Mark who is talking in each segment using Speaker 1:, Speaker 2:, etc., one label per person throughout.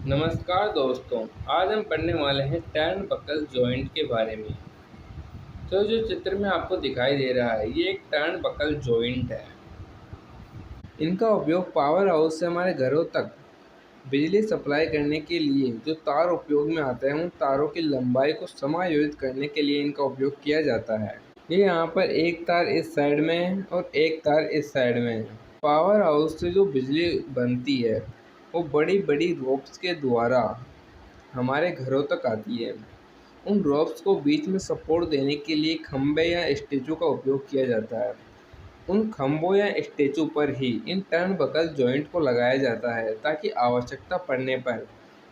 Speaker 1: नमस्कार दोस्तों। आज हम पढ़ने वाले हैं टर्न बकल जॉइंट के बारे में। तो जो चित्र में आपको दिखाई दे रहा है ये एक टर्न बकल जॉइंट है। इनका उपयोग पावर हाउस से हमारे घरों तक बिजली सप्लाई करने के लिए जो तार उपयोग में आते हैं उन तारों की लंबाई को समायोजित करने के लिए इनका उपयोग किया जाता है। ये यहाँ पर एक तार इस साइड में है और एक तार इस साइड में है। पावर हाउस से जो बिजली बनती है वो बड़ी बड़ी रोप्स के द्वारा हमारे घरों तक आती है। उन रॉड्स को बीच में सपोर्ट देने के लिए खंभे या स्टेचू का उपयोग किया जाता है। उन खंभों या स्टेचू पर ही इन टर्न बकल जॉइंट को लगाया जाता है ताकि आवश्यकता पड़ने पर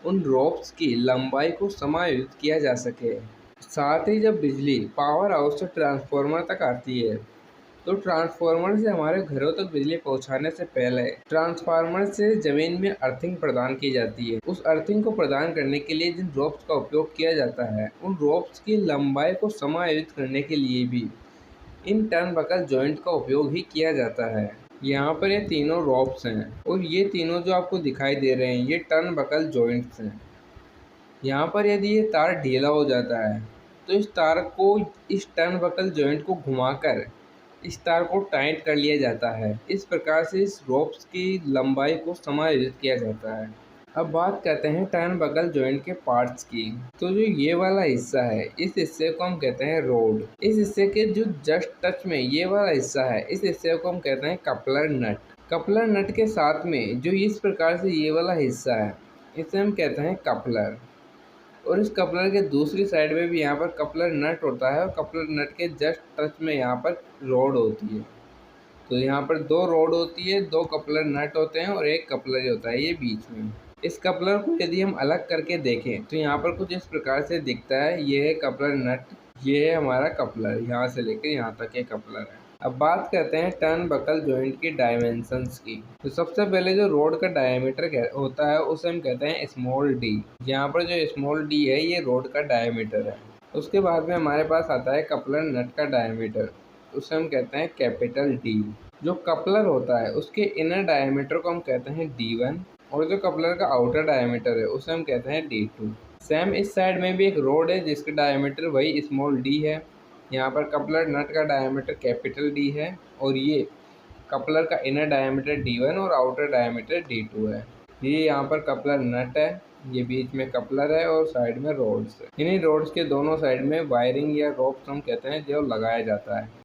Speaker 1: उन रॉड्स की लंबाई को समायोजित किया जा सके। साथ ही जब बिजली पावर हाउस से ट्रांसफार्मर तक आती है तो ट्रांसफार्मर से हमारे घरों तक बिजली पहुंचाने से पहले ट्रांसफार्मर से जमीन में अर्थिंग प्रदान की जाती है। उस अर्थिंग को प्रदान करने के लिए जिन रोप्स का उपयोग किया जाता है उन रोप्स की लंबाई को समायोजित करने के लिए भी इन टर्न बकल जॉइंट का उपयोग ही किया जाता है। यहाँ पर ये तीनों रोप्स हैं और ये तीनों जो आपको दिखाई दे रहे हैं ये टर्न बकल जॉइंट्स हैं। यहाँ पर यदि ये तार ढीला हो जाता है तो इस तार को इस टर्न बकल जॉइंट को घुमाकर इस तार को टाइट कर लिया जाता है। इस प्रकार से इस रोप्स की लंबाई को समायोजित किया जाता है। अब बात करते हैं टर्न बकल जॉइंट के पार्ट्स की। तो जो ये वाला हिस्सा है इस हिस्से को हम कहते हैं रोड। इस हिस्से के जो जस्ट टच में ये वाला हिस्सा है इस हिस्से को हम कहते हैं कपलर नट। कपलर नट के साथ में जो इस प्रकार से ये वाला हिस्सा है इसे हम कहते हैं कपलर। और इस कपलर के दूसरी साइड में भी यहाँ पर कपलर नट होता है और कपलर नट के जस्ट टच में यहाँ पर रोड होती है। तो यहाँ पर दो रोड होती है, दो कपलर नट होते हैं और एक कपलर होता है ये बीच में। इस कपलर को यदि हम अलग करके देखें तो यहाँ पर कुछ इस प्रकार से दिखता है। ये है कपलर नट, ये है हमारा कपलर, यहाँ से लेकर यहाँ तक ये कपलर है। अब बात करते हैं टर्न बकल जॉइंट की डायमेंशंस की। तो सबसे पहले जो रोड का डायमीटर होता है उसे हम कहते हैं स्मॉल डी। यहाँ पर जो स्मॉल डी है ये रोड का डायमीटर है। उसके बाद में हमारे पास आता है कपलर नट का डायमीटर, उसे हम कहते हैं कैपिटल डी। जो कपलर होता है उसके इनर डायमीटर को हम कहते हैं D1 और जो कपलर का आउटर डायमीटर है उसे हम कहते हैं D2। सेम इस साइड में भी एक रोड है जिसका डायमीटर वही स्मॉल डी है। यहाँ पर कपलर नट का डायमीटर कैपिटल डी है और ये कपलर का इनर डायमीटर D1 और आउटर डायमीटर D2 है। ये यहाँ पर कपलर नट है, ये बीच में कपलर है और साइड में रोड्स है। इन्हीं रोड्स के दोनों साइड में वायरिंग या रोप्स हम कहते हैं जो लगाया जाता है।